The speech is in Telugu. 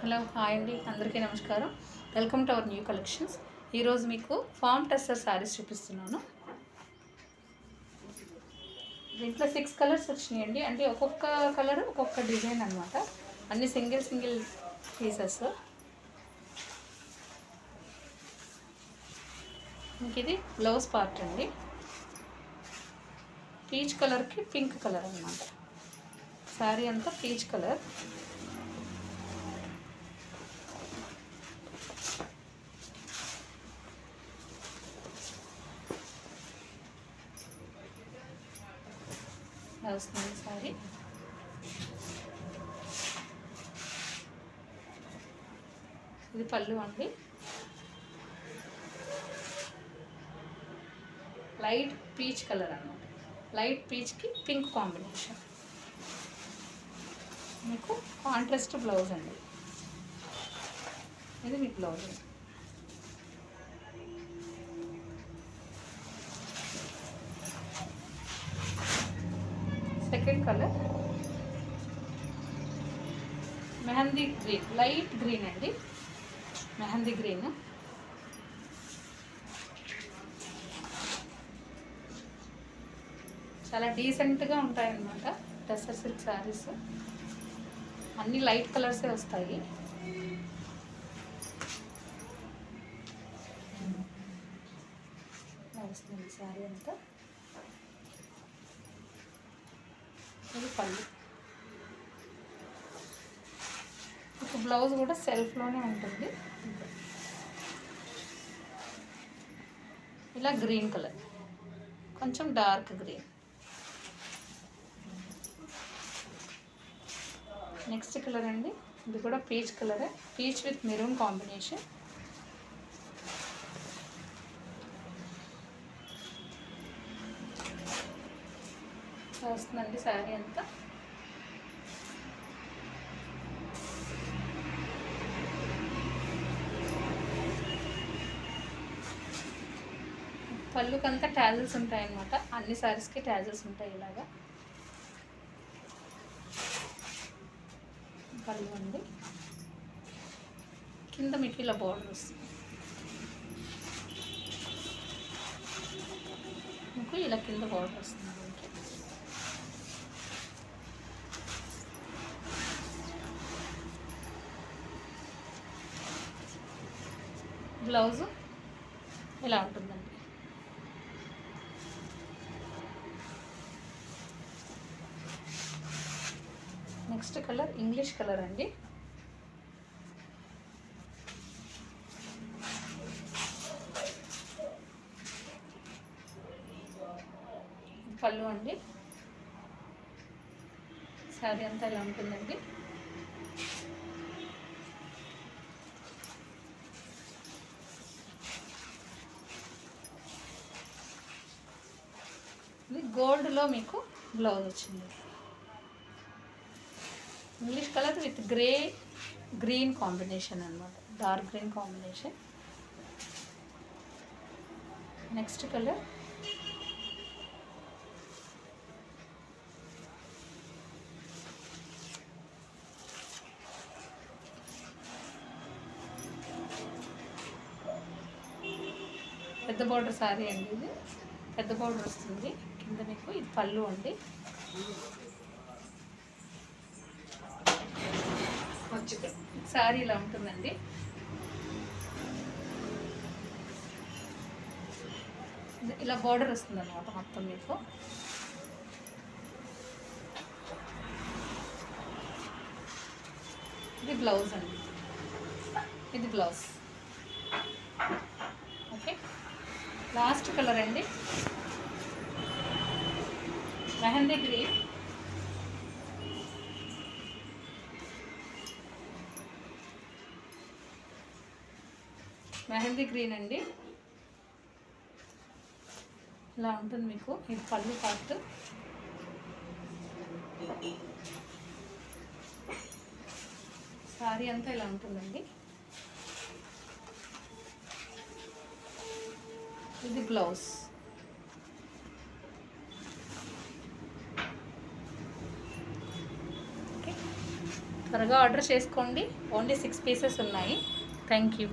హలో హాయ్ అండి, అందరికీ నమస్కారం. Welcome to our new collections. ఈరోజు మీకు ఫామ్ టెస్టర్ శారీస్ చూపిస్తున్నాను. దీంట్లో 6 కలర్స్ వచ్చినాయండి. అంటే ఒక్కొక్క కలర్ ఒక్కొక్క డిజైన్ అనమాట. అన్ని సింగిల్ పీసెస్. మీకు ఇది బ్లౌజ్ పార్ట్ అండి. పీచ్ కలర్కి పింక్ కలర్ అనమాట. శారీ అంతా పీచ్ కలర్. వస్తుంది సారీ. ఇది పళ్ళు అండి. లైట్ పీచ్ కలర్ అన్నమాట. లైట్ పీచ్కి పింక్ కాంబినేషన్. మీకు కాంట్రాస్ట్ బ్లౌజ్ అండి. ఇది మీ blouse. Second colour mehndi green, light green అండి. మెహందీ గ్రీన్. చాలా డీసెంట్గా ఉంటాయన్నమాట టెస్సర్ సిల్క్ శారీస్. అన్నీ లైట్ కలర్సే వస్తాయి. వస్తుంది శారీ అంతా. ఇది పళ్ళు. ఒక బ్లౌజ్ కూడా సెల్ఫ్లోనే ఉంటుంది. ఇలా గ్రీన్ కలర్, కొంచెం డార్క్ గ్రీన్. నెక్స్ట్ కలర్ అండి. ఇది కూడా పీచ్ కలరే. Peach with maroon combination. వస్తుందండి శారీ అంతా. పళ్ళుకంతా ట్యాజల్స్ ఉంటాయన్నమాట. అన్ని శారీస్కి ట్యాజల్స్ ఉంటాయి. ఇలాగా పళ్ళు అండి. కింద మీకు ఇలా బోర్డర్ వస్తుంది. మీకు ఇలా కింద బోర్డర్ వస్తుంది. బ్లౌజు ఇలా ఉంటుందండి. నెక్స్ట్ కలర్ ఇంగ్లీష్ కలర్ అండి. పళ్ళు అండి. శారీ అంతా ఇలా ఉంటుందండి. ఇది గోల్డ్లో మీకు బ్లౌజ్ వచ్చింది. English colour with green combination అనమాట. Dark green combination. Next colour పెద్ద బార్డర్ శారీ అండి. ఇది పెద్ద బార్డర్ వస్తుంది. కింద మీకు ఇది పళ్ళు అండి. శారీ ఇలా ఉంటుందండి. ఇలా బార్డర్ వస్తుంది అనమాట మొత్తం మీకు. ఇది బ్లౌజ్ అండి. ఇది బ్లౌజ్. ఓకే. లాస్ట్ కలర్ అండి మెహందీ గ్రీన్. మెహందీ గ్రీన్ అండి. ఇలా ఉంటుంది మీకు. ఇది పళ్ళు పార్ట్. శారీ అంతా ఇలా ఉంటుందండి. ఇది బ్లౌజ్. ఓకే. త్వరగా ఆర్డర్ చేసుకోండి. ఓన్లీ 6 పీసెస్ ఉన్నాయి. Thank you.